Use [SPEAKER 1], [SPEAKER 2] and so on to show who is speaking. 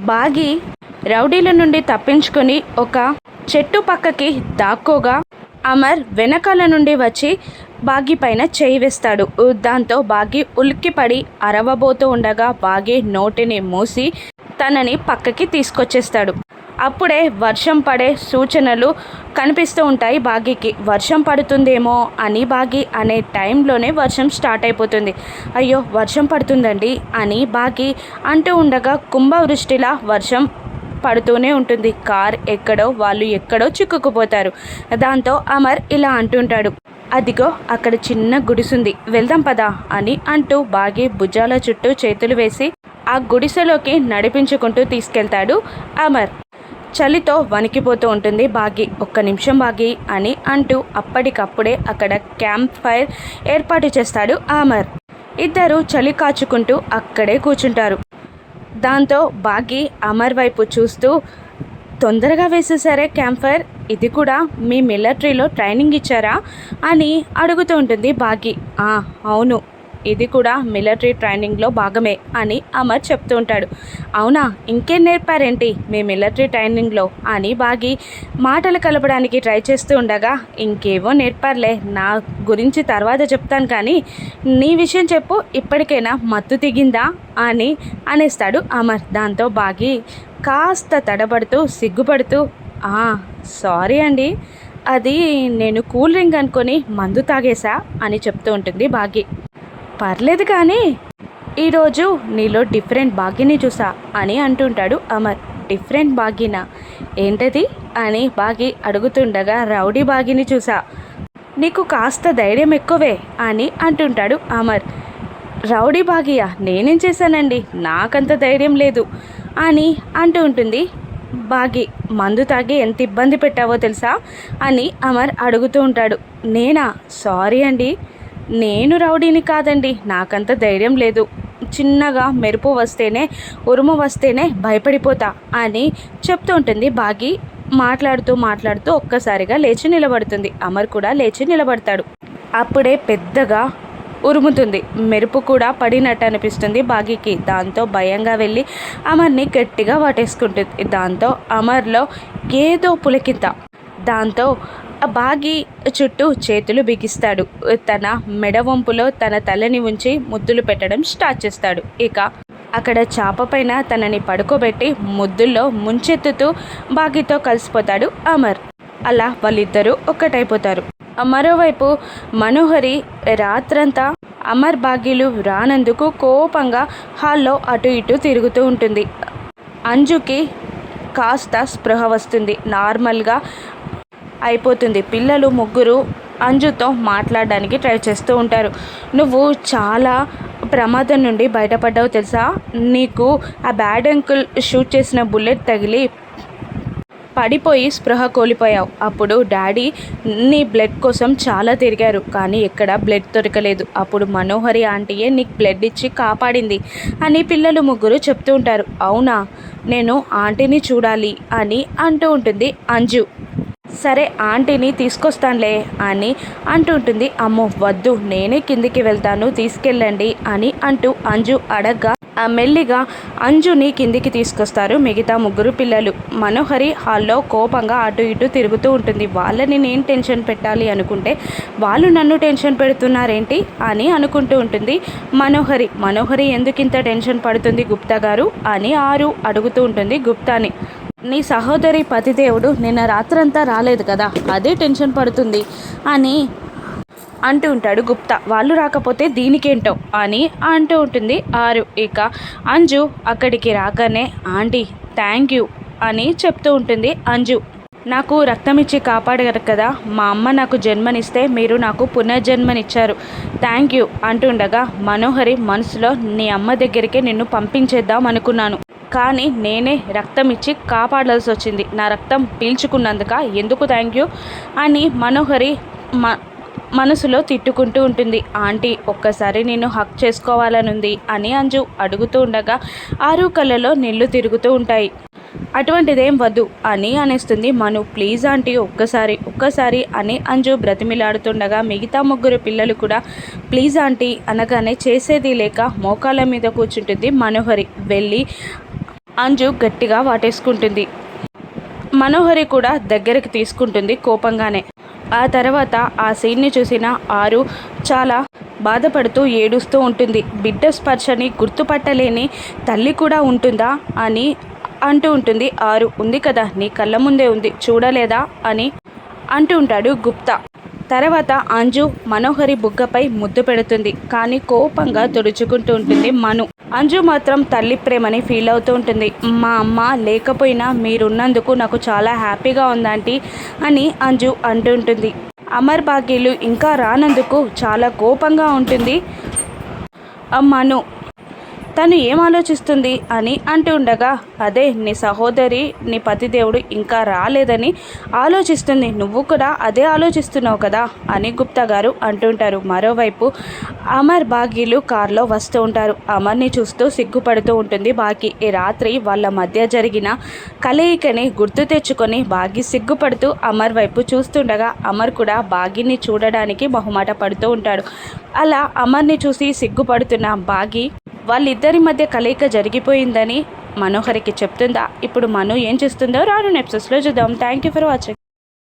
[SPEAKER 1] బాగి రౌడీల నుండి తప్పించుకొని ఒక చెట్టు పక్కకి దాక్కోగా అమర్ వెనకాల నుండి వచ్చి బాగి పైన చేయి వేస్తాడు. దాంతో బాగి ఉలిక్కిపడి అరవబోతూ ఉండగా బాగి నోటిని మూసి తనని పక్కకి తీసుకొచ్చేస్తాడు. అప్పుడే వర్షం పడే సూచనలు కనిపిస్తూ ఉంటాయి బాగీకి. వర్షం పడుతుందేమో అని బాగి అనే టైంలోనే వర్షం స్టార్ట్ అయిపోతుంది. అయ్యో వర్షం పడుతుందండి అని బాగి అంటూ ఉండగా కుంభవృష్టిలా వర్షం పడుతూనే ఉంటుంది. కార్ ఎక్కడో వాళ్ళు ఎక్కడో చిక్కుకుపోతారు. దాంతో అమర్ ఇలా అంటుంటాడు, అదిగో అక్కడ చిన్న గుడిసుంది, వెళ్దాం పదా అని అంటూ బాగి భుజాల చుట్టూ చేతులు వేసి ఆ గుడిసెలోకి నడిపించుకుంటూ తీసుకెళ్తాడు అమర్. చలితో వణికిపోతూ ఉంటుంది బాగి. ఒక్క నిమిషం బాగి అని అంటూ అప్పటికప్పుడే అక్కడ క్యాంప్ ఫైర్ ఏర్పాటు చేస్తాడు అమర్. ఇద్దరు చలి కాచుకుంటూ అక్కడే కూర్చుంటారు. దాంతో బాగి అమర్ వైపు చూస్తూ, తొందరగా వేసేసారే క్యాంప్ ఫైర్, ఇది కూడా మీ మిలిటరీలో ట్రైనింగ్ ఇచ్చారా అని అడుగుతూ ఉంటుంది బాగి. అవును, ఇది కూడా మిలిటరీ ట్రైనింగ్లో భాగమే అని అమర్ చెప్తూ ఉంటాడు. అవునా, ఇంకేం నేర్పారేంటి మీ మిలిటరీ ట్రైనింగ్లో అని బాగి మాటలు కలపడానికి ట్రై చేస్తూ ఉండగా, ఇంకేవో నేర్పారులే, నా గురించి తర్వాత చెప్తాను కానీ నీ విషయం చెప్పు, ఇప్పటికైనా మత్తు దిగిందా అని అనేస్తాడు అమర్. దాంతో బాగి కాస్త తడబడుతూ సిగ్గుపడుతూ, సారీ అండి, అది నేను కూల్ డ్రింక్ అనుకొని మందు తాగేశా అని చెప్తూ ఉంటుంది బాగి. పర్లేదు కానీ ఈరోజు నీలో డిఫరెంట్ బాగిని చూసా అని అంటుంటాడు అమర్. డిఫరెంట్ బాగినా ఏంటది అని బాగి అడుగుతుండగా, రౌడీ బాగిని చూసా, నీకు కాస్త ధైర్యం ఎక్కువే అని అంటుంటాడు అమర్. రౌడీ బాగియా, నేనేం చేశానండి, నాకంత ధైర్యం లేదు అని అంటూ ఉంటుంది బాగి. మందు తాగి ఎంత ఇబ్బంది పెట్టావో తెలుసా అని అమర్ అడుగుతూ ఉంటాడు. నేనా, సారీ అండి, నేను రౌడీని కాదండి, నాకంత ధైర్యం లేదు, చిన్నగా మెరుపు వస్తేనే ఉరుము వస్తేనే భయపడిపోతా అని చెప్తూ ఉంటుంది బాగి. మాట్లాడుతూ ఒక్కసారిగా లేచి నిలబడుతుంది. అమర్ కూడా లేచి నిలబడతాడు. అప్పుడే పెద్దగా ఉరుముతుంది. మెరుపు కూడా పడినట్టు అనిపిస్తుంది బాగికి. దాంతో భయంగా వెళ్ళి అమర్ని గట్టిగా వాటేసుకుంటుంది. దాంతో అమర్లో ఏదో పులకింత. దాంతో బాగి చుట్టూ చేతులు బిగిస్తాడు. తన మెడవంపులో తన తలని ఉంచి ముద్దులు పెట్టడం స్టార్ట్ చేస్తాడు. ఇక అక్కడ చాప పైన తనని పడుకోబెట్టి ముద్దుల్లో ముంచెత్తుతూ బాగితో కలిసిపోతాడు అమర్. అలా వాళ్ళిద్దరూ ఒక్కటైపోతారు. మరోవైపు మనోహరి రాత్రంతా అమర్ బాగీలు రానందుకు కోపంగా హాల్లో అటు ఇటు తిరుగుతూ ఉంటుంది. అంజుకి కాస్త స్పృహ వస్తుంది, నార్మల్గా అయిపోతుంది. పిల్లలు ముగ్గురు అంజుతో మాట్లాడడానికి ట్రై చేస్తూ ఉంటారు. నువ్వు చాలా ప్రమాదం నుండి బయటపడ్డావు తెలుసా, నీకు ఆ బ్యాడ్ అంకుల్ షూట్ చేసిన బుల్లెట్ తగిలి పడిపోయి స్పృహ కోల్పోయావు. అప్పుడు డాడీ నీ బ్లడ్ కోసం చాలా తిరిగారు కానీ ఎక్కడ బ్లడ్ దొరకలేదు. అప్పుడు మనోహరి ఆంటీయే నీకు బ్లడ్ ఇచ్చి కాపాడింది అని పిల్లలు ముగ్గురు చెప్తూ ఉంటారు. అవునా, నేను ఆంటీని చూడాలి అని అంటూ ఉంటుంది అంజు. సరే ఆంటీని తీసుకొస్తానులే అని అంటుంటుంది. అమ్మో వద్దు, నేనే కిందికి వెళ్తాను, తీసుకెళ్ళండి అని అంటూ అంజు అడగ్గా మెల్లిగా అంజుని కిందికి తీసుకొస్తారు మిగతా ముగ్గురు పిల్లలు. మనోహరి హాల్లో కోపంగా అటు ఇటు తిరుగుతూ ఉంటుంది. వాళ్ళని నేను టెన్షన్ పెట్టాలి అనుకుంటే వాళ్ళు నన్ను టెన్షన్ పెడుతున్నారేంటి అని అనుకుంటూ ఉంటుంది మనోహరి ఎందుకు ఇంత టెన్షన్ పడుతుంది గుప్తా గారు అని ఆరు అడుగుతూ ఉంటుంది గుప్తాని. నీ సహోదరి పతిదేవుడు నిన్న రాత్రంతా రాలేదు కదా, అదే టెన్షన్ పడుతుంది అని అంటూ ఉంటాడు గుప్తా. వాళ్ళు రాకపోతే దీనికేంటో అని అంటూ ఉంటుంది ఆరు. ఇక అంజు అక్కడికి రాగానే ఆంటీ థ్యాంక్ యూ అని చెప్తూ ఉంటుంది అంజు. నాకు రక్తం ఇచ్చి కాపాడారు కదా, మా అమ్మ నాకు జన్మనిస్తే మీరు నాకు పునర్జన్మనిచ్చారు, థ్యాంక్ యూ అంటుండగా మనోహరి మనసులో నీ అమ్మ దగ్గరికే నిన్ను పంపించేద్దాం అనుకున్నాను, కానీ నేనే రక్తం ఇచ్చి కాపాడాల్సి వచ్చింది, నా రక్తం పీల్చుకున్నందుక ఎందుకు థ్యాంక్ యూ అని మనోహరి మనసులో తిట్టుకుంటూ ఉంటుంది. ఆంటీ ఒక్కసారి నేను హక్ చేసుకోవాలనుంది అని అంజు అడుగుతూ ఉండగా ఆరు కళ్ళలో నీళ్లు తిరుగుతూ ఉంటాయి. అటువంటిదేం వద్దు అని అనేస్తుంది మను. ప్లీజ్ ఆంటీ ఒక్కసారి అని అంజు బ్రతిమిలాడుతుండగా మిగతా ముగ్గురు పిల్లలు కూడా ప్లీజ్ ఆంటీ అనగానే చేసేది లేక మోకాళ్ళ మీద కూర్చుంటుంది మనోహరి. వెళ్ళి అంజు గట్టిగా వాటేసుకుంటుంది. మనోహరి కూడా దగ్గరికి తీసుకుంటుంది కోపంగానే. ఆ తర్వాత ఆ సీన్ని చూసిన ఆరు చాలా బాధపడుతూ ఏడుస్తూ ఉంటుంది. బిడ్డ స్పర్శని గుర్తుపట్టలేని తల్లి కూడా ఉంటుందా అని అంటూ ఉంటుంది. ఆరు ఉంది కదా, నీ కళ్ళ ముందే ఉంది, చూడలేదా అని అంటూ ఉంటాడు గుప్తా. తర్వాత అంజు మనోహరి బుగ్గపై ముద్దు పెడుతుంది, కానీ కోపంగా తుడుచుకుంటూ ఉంటుంది మను. అంజు మాత్రం తల్లి ప్రేమని ఫీల్ అవుతూ ఉంటుంది. మా అమ్మ లేకపోయినా మీరున్నందుకు నాకు చాలా హ్యాపీగా ఉందంటీ అని అంజు అంటుంటుంది. అమర్ భాగ్యులు ఇంకా రానందుకు చాలా కోపంగా ఉంటుంది మను. తను ఏం ఆలోచిస్తుంది అని అంటూ ఉండగా, అదే నీ సహోదరి నీ పతిదేవుడు ఇంకా రాలేదని ఆలోచిస్తుంది, నువ్వు కూడా అదే ఆలోచిస్తున్నావు కదా అని గుప్తా గారు అంటుంటారు. మరోవైపు అమర్ భాగ్యులు కారులో వస్తూ ఉంటారు. అమర్ని చూస్తూ సిగ్గుపడుతూ ఉంటుంది భాగ్య. ఈ రాత్రి వాళ్ళ మధ్య జరిగిన కలయికని గుర్తు తెచ్చుకొని భాగ్య సిగ్గుపడుతూ అమర్ వైపు చూస్తుండగా, అమర్ కూడా భాగ్యని చూడడానికి మొహమాట పడుతూ ఉంటాడు. అలా అమర్ని చూసి సిగ్గుపడుతున్న భాగ్య వాళ్ళిద్దరి మధ్య కలయిక జరిగిపోయిందని మనోహరికి చెప్తుందా? ఇప్పుడు మను ఏం చేస్తుందో రాను ఎపిసోడ్స్లో చూద్దాం. Thank you for watching.